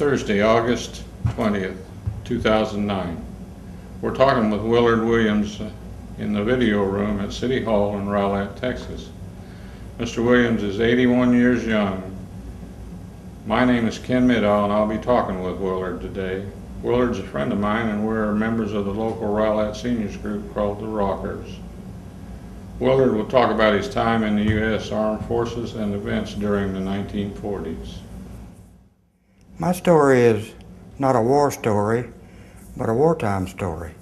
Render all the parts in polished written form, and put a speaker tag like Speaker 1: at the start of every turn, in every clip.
Speaker 1: Thursday, August 20th, 2009. We're talking with Willard Williams in the video room at City Hall in Rowlett, Texas. Mr. Williams is 81 years young. My name is Ken Middaugh, and I'll be talking with Willard today. Willard's a friend of mine, and we're members of the local Rowlett seniors group called the Rockers. Willard will talk about his time in the U.S. Armed Forces and events during the 1940s.
Speaker 2: My story is not a war story, but a wartime story.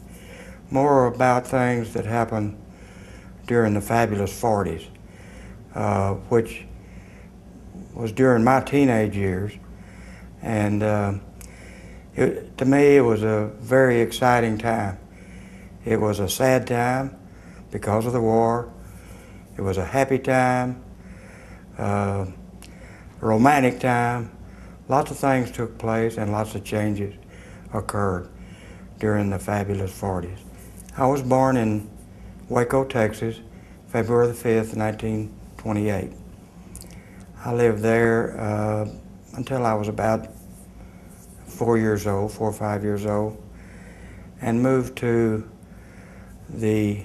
Speaker 2: More about things that happened during the fabulous 40s, which was during my teenage years. And to me, it was a very exciting time. It was a sad time because of the war. It was a happy time, a romantic time. Lots of things took place and lots of changes occurred during the fabulous 40s. I was born in Waco, Texas, February the 5th, 1928. I lived there until I was about 4 or 5 years old, and moved to the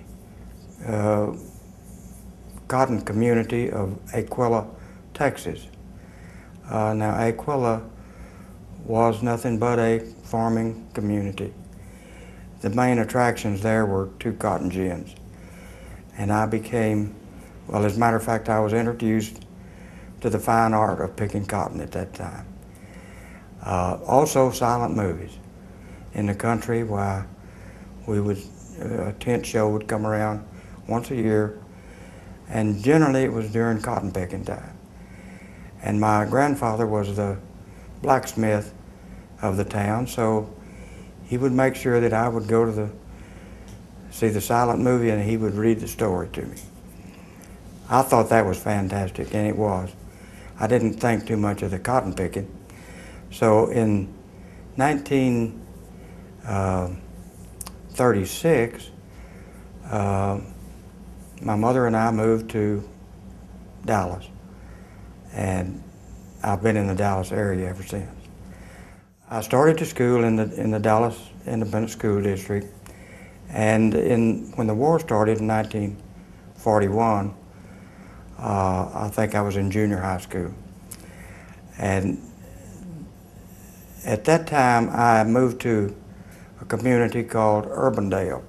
Speaker 2: cotton community of Aquila, Texas. Now, Aquila was nothing but a farming community. The main attractions there were two cotton gins. And I became, well, as a matter of fact, I was introduced to the fine art of picking cotton at that time. Also, silent movies in the country, where we would, a tent show would come around once a year, and generally it was during cotton picking time. And my grandfather was the blacksmith of the town, so he would make sure that I would go to see the silent movie, and he would read the story to me. I thought that was fantastic, and it was. I didn't think too much of the cotton picking. So in 1936, my mother and I moved to Dallas, and I've been in the Dallas area ever since. I started to school in the Dallas Independent School District, and when the war started in 1941, I think I was in junior high school. And at that time, I moved to a community called Urbandale,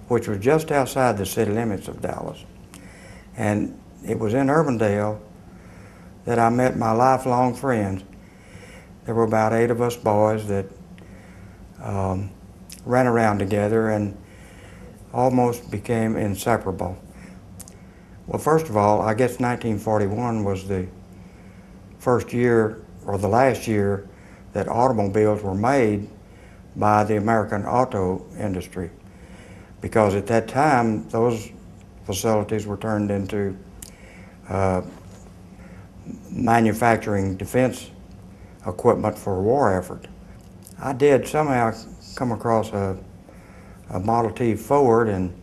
Speaker 2: which was just outside the city limits of Dallas. And it was in Urbandale that I met my lifelong friends. There were about 8 of us boys that ran around together and almost became inseparable. Well, first of all, I guess 1941 was the first year, or the last year, that automobiles were made by the American auto industry, because at that time those facilities were turned into manufacturing defense equipment for a war effort. I did somehow come across a Model T Ford, and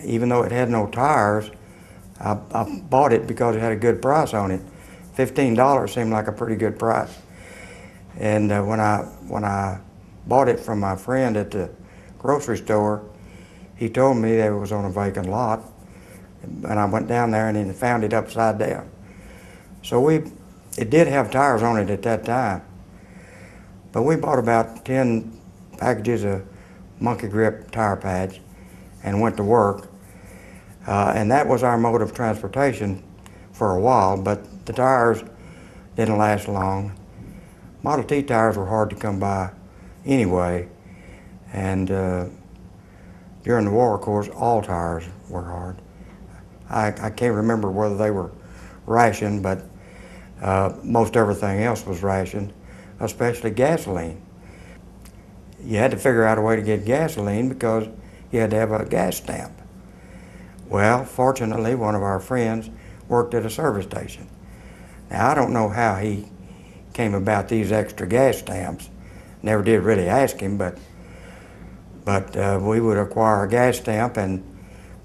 Speaker 2: even though it had no tires, I bought it because it had a good price on it. $15 seemed like a pretty good price. And when I bought it from my friend at the grocery store, he told me that it was on a vacant lot, and I went down there and he found it upside down. So it did have tires on it at that time, but we bought about 10 packages of monkey grip tire pads and went to work, and that was our mode of transportation for a while, but the tires didn't last long. Model T tires were hard to come by anyway, and during the war, of course, all tires were hard. I can't remember whether they were rationed, but most everything else was rationed, especially gasoline. You had to figure out a way to get gasoline because you had to have a gas stamp. Well, fortunately, one of our friends worked at a service station. Now, I don't know how he came about these extra gas stamps. Never did really ask him, but we would acquire a gas stamp and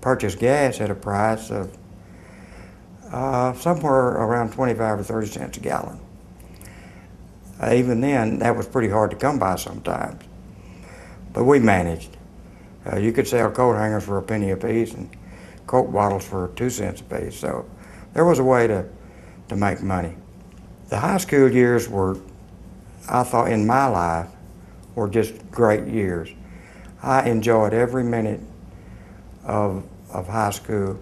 Speaker 2: purchase gas at a price of somewhere around 25 or 30 cents a gallon. Even then, that was pretty hard to come by sometimes. But we managed. You could sell coat hangers for a penny apiece and Coke bottles for 2 cents apiece. So there was a way to make money. The high school years were, I thought, in my life, were just great years. I enjoyed every minute of high school,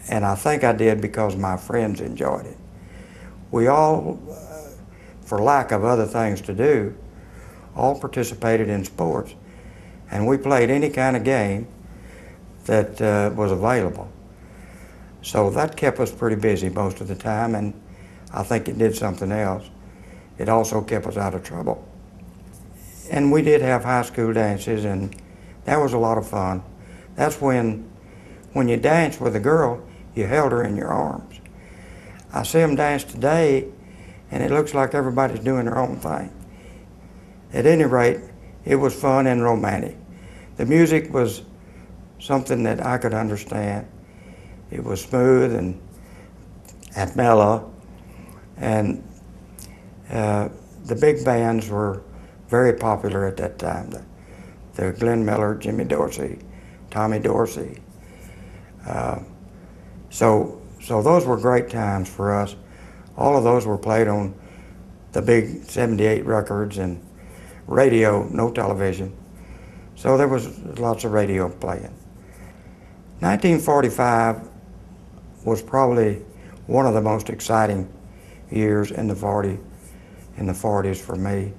Speaker 2: and I think I did because my friends enjoyed it. We all, for lack of other things to do, all participated in sports, and we played any kind of game that was available. So that kept us pretty busy most of the time, and I think it did something else. It also kept us out of trouble. And we did have high school dances, and that was a lot of fun. That's when you danced with a girl, you held her in your arms. I see them dance today, and it looks like everybody's doing their own thing. At any rate, it was fun and romantic. The music was something that I could understand. It was smooth and mellow, and the big bands were very popular at that time. The Glenn Miller, Jimmy Dorsey, Tommy Dorsey. So those were great times for us. All of those were played on the big 78 records and radio, no television. So there was lots of radio playing. 1945 was probably one of the most exciting years in the 40s for me.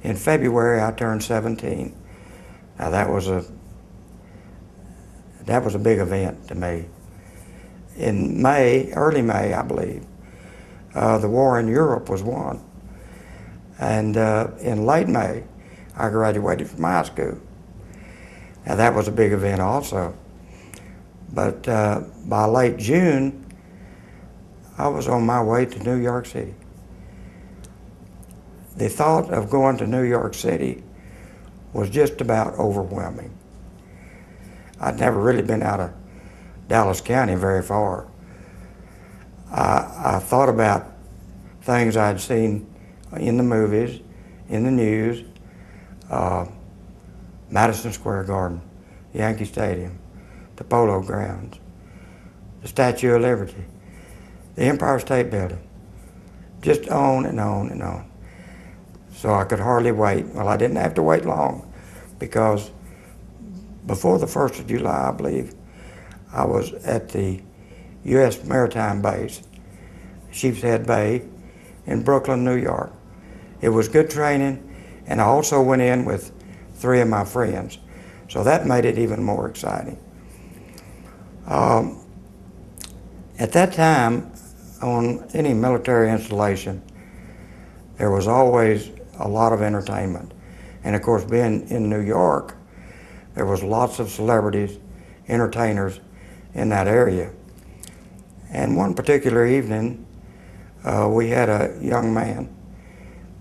Speaker 2: In February, I turned 17. Now that was a big event to me. In May, early May, I believe, the war in Europe was won. And in late May, I graduated from high school. Now that was a big event also. But by late June, I was on my way to New York City. The thought of going to New York City was just about overwhelming. I'd never really been out of Dallas County very far. I thought about things I'd seen in the movies, in the news, Madison Square Garden, Yankee Stadium, the Polo Grounds, the Statue of Liberty, the Empire State Building, just on and on and on. So I could hardly wait. Well, I didn't have to wait long, because before the 1st of July, I believe, I was at the U.S. Maritime Base, Sheepshead Bay in Brooklyn, New York. It was good training, and I also went in with 3 of my friends, so that made it even more exciting. At that time, on any military installation, there was always a lot of entertainment. And of course, being in New York, there was lots of celebrities, entertainers in that area. And one particular evening, we had a young man.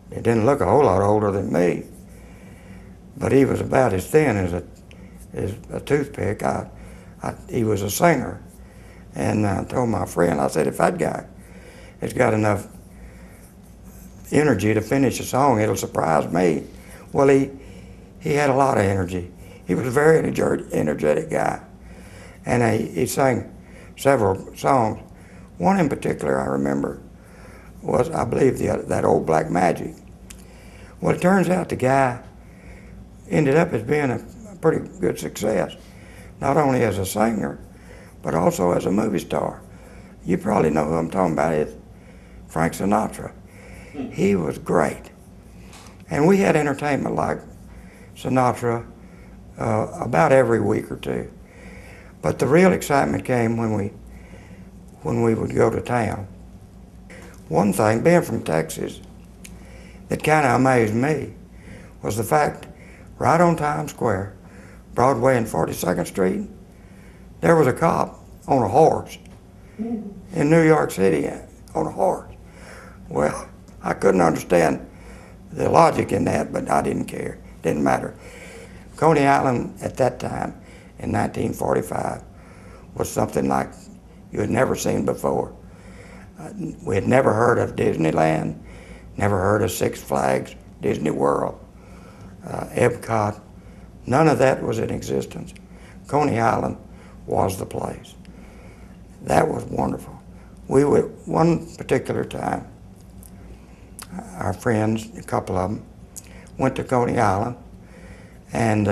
Speaker 2: He didn't look a whole lot older than me, but he was about as thin as a toothpick. He was a singer. And I told my friend, I said, if that guy has got enough energy to finish a song, it'll surprise me. Well, he had a lot of energy. He was a very energetic guy. And he sang several songs. One in particular I remember was, I believe, that Old Black Magic. Well, it turns out the guy ended up as being a pretty good success, not only as a singer, but also as a movie star. You probably know who I'm talking about. It's Frank Sinatra. He was great. And we had entertainment like Sinatra about every week or two. But the real excitement came when we would go to town. One thing, being from Texas, that kind of amazed me was the fact, right on Times Square, Broadway and 42nd Street, there was a cop on a horse in New York City on a horse. Well, I couldn't understand the logic in that, but I didn't care. Didn't matter. Coney Island at that time, in 1945, was something like you had never seen before. We had never heard of Disneyland, never heard of Six Flags, Disney World, Epcot. None of that was in existence. Coney Island was the place. That was wonderful. We would, one particular time, our friends, a couple of them, went to Coney Island, and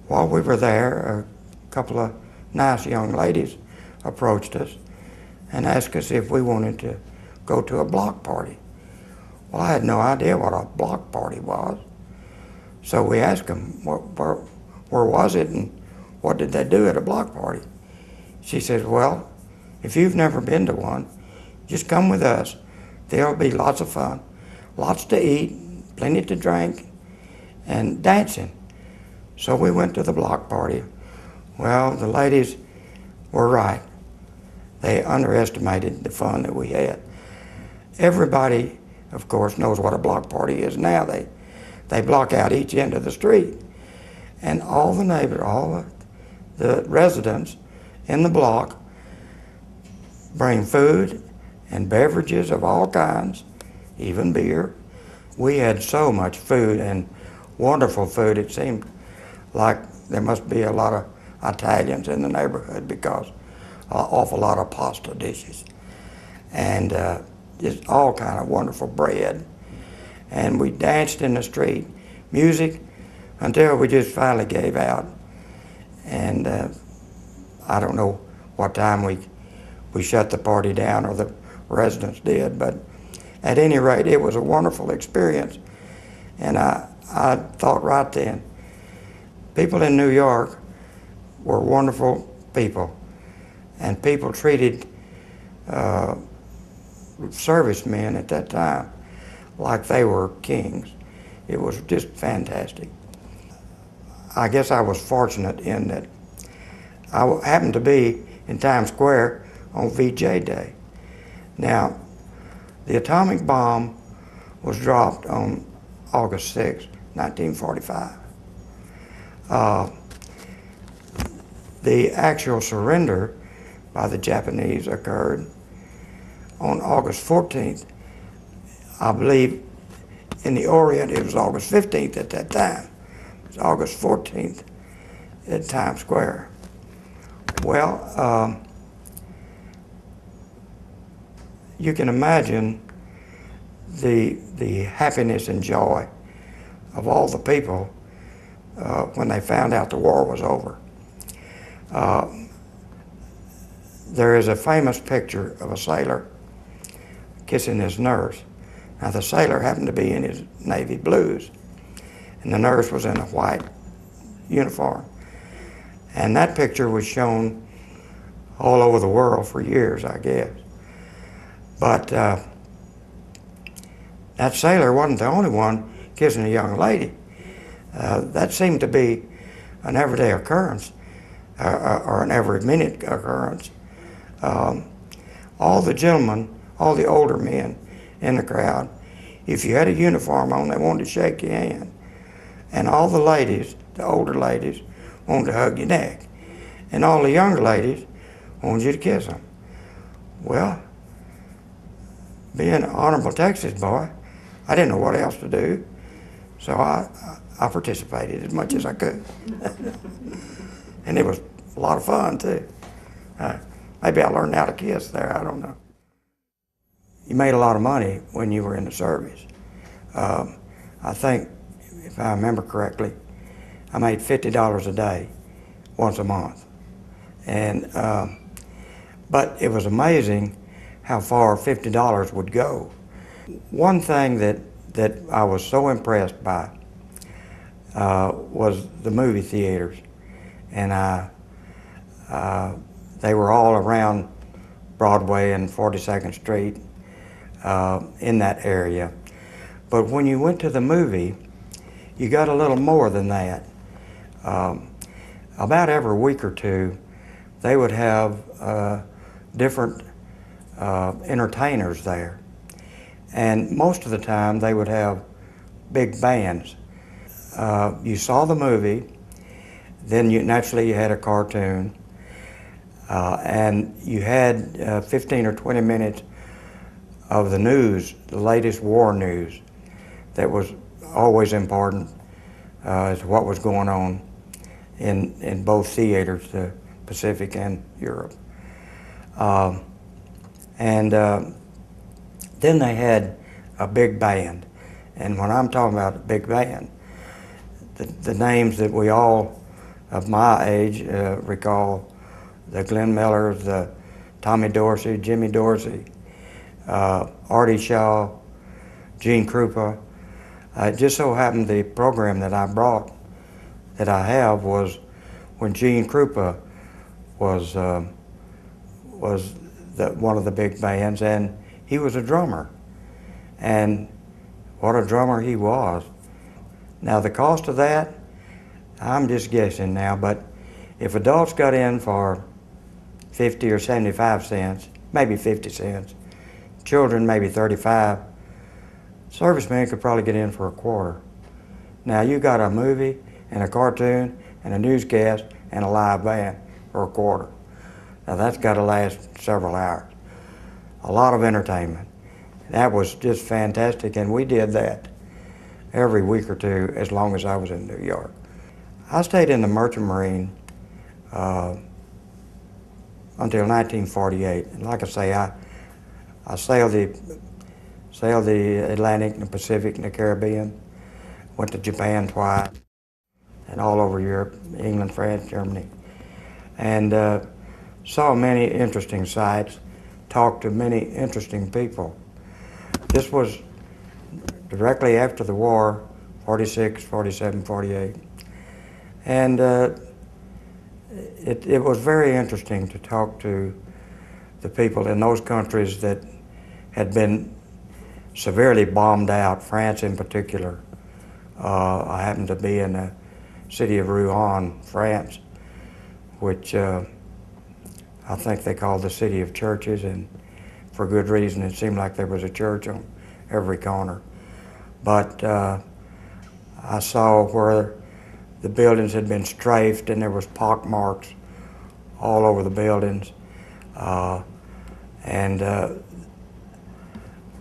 Speaker 2: while we were there, a couple of nice young ladies approached us and asked us if we wanted to go to a block party. Well, I had no idea what a block party was. So we asked them, where was it and what did they do at a block party? She says, well, if you've never been to one, just come with us. There'll be lots of fun, lots to eat, plenty to drink, and dancing. So we went to the block party. Well, the ladies were right. They underestimated the fun that we had. Everybody, of course, knows what a block party is now. They block out each end of the street. And all the neighbors, all the residents in the block bring food and beverages of all kinds, even beer. We had so much food and wonderful food. It seemed like there must be a lot of Italians in the neighborhood because an awful lot of pasta dishes and just all kind of wonderful bread. And we danced in the street, music, until we just finally gave out. And I don't know what time we shut the party down, or the residents did, but at any rate, it was a wonderful experience. And I thought right then, people in New York were wonderful people, and people treated servicemen at that time like they were kings. It was just fantastic. I guess I was fortunate in that I happened to be in Times Square on VJ Day. Now, the atomic bomb was dropped on August 6, 1945. The actual surrender by the Japanese occurred on August 14th. I believe in the Orient it was August 15th at that time. It was August 14th at Times Square. Well, you can imagine the happiness and joy of all the people when they found out the war was over. There is a famous picture of a sailor kissing his nurse. Now the sailor happened to be in his navy blues, and the nurse was in a white uniform. And that picture was shown all over the world for years, I guess. But that sailor wasn't the only one kissing a young lady. That seemed to be an everyday occurrence, or an every minute occurrence. All the gentlemen, all the older men in the crowd, if you had a uniform on, they wanted to shake your hand. And all the ladies, the older ladies, wanted to hug your neck. And all the younger ladies wanted you to kiss them. Well, being an honorable Texas boy, I didn't know what else to do, so I participated as much as I could. And it was a lot of fun, too. Maybe I learned how to kiss there, I don't know. You made a lot of money when you were in the service. I think, if I remember correctly, I made $50 a day, once a month. And, but it was amazing how far $50 would go. One thing that I was so impressed by was the movie theaters. And they were all around Broadway and 42nd Street in that area. But when you went to the movie, you got a little more than that. About every week or two, they would have different entertainers there. And most of the time, they would have big bands. You saw the movie, then naturally you had a cartoon. And you had 15 or 20 minutes of the news, the latest war news, that was always important as to what was going on in both theaters, the Pacific and Europe. Then they had a big band. And when I'm talking about a big band, the names that we all of my age recall, the Glenn Millers, the Tommy Dorsey, Jimmy Dorsey, Artie Shaw, Gene Krupa. It just so happened the program that I brought, that I have, was when Gene Krupa was one of the big bands, and he was a drummer. And what a drummer he was. Now the cost of that, I'm just guessing now, but if adults got in for 50 or 75 cents, maybe 50 cents, children maybe 35, servicemen could probably get in for a quarter. Now you got a movie and a cartoon and a newscast and a live band for a quarter. Now that's got to last several hours. A lot of entertainment. That was just fantastic, and we did that every week or two as long as I was in New York. I stayed in the Merchant Marine until 1948. And like I say, I sailed the Atlantic and the Pacific and the Caribbean, went to Japan twice, and all over Europe, England, France, Germany, and saw many interesting sights, talked to many interesting people. This was directly after the war, 46, 47, 48. And it was very interesting to talk to the people in those countries that had been severely bombed out, France in particular. I happened to be in the city of Rouen, France, which I think they called the city of churches, and for good reason. It seemed like there was a church on every corner. But I saw where the buildings had been strafed and there was pock marks all over the buildings.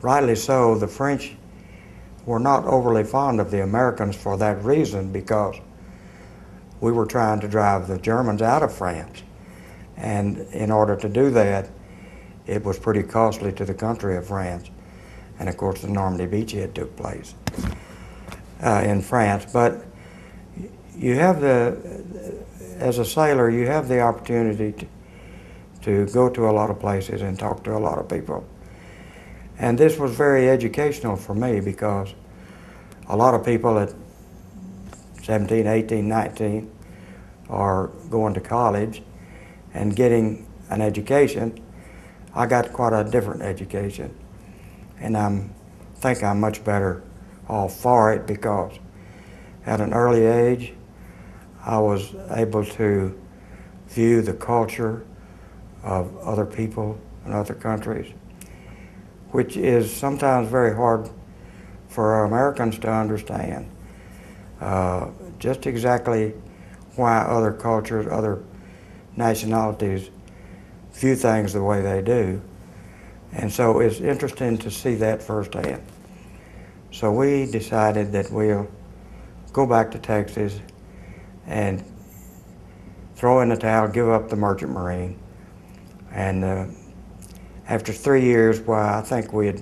Speaker 2: Rightly so, the French were not overly fond of the Americans for that reason, because we were trying to drive the Germans out of France. And in order to do that, it was pretty costly to the country of France. And of course the Normandy beachhead took place in France. But you have as a sailor, you have the opportunity to go to a lot of places and talk to a lot of people. And this was very educational for me, because a lot of people at 17, 18, 19 are going to college and getting an education. I got quite a different education, and I think I'm much better off for it, because at an early age I was able to view the culture of other people in other countries, which is sometimes very hard for Americans to understand. Just exactly why other cultures, other nationalities view things the way they do. And so it's interesting to see that firsthand. So we decided that we'll go back to Texas and throw in the towel, give up the Merchant Marine. And after 3 years, well, I think we had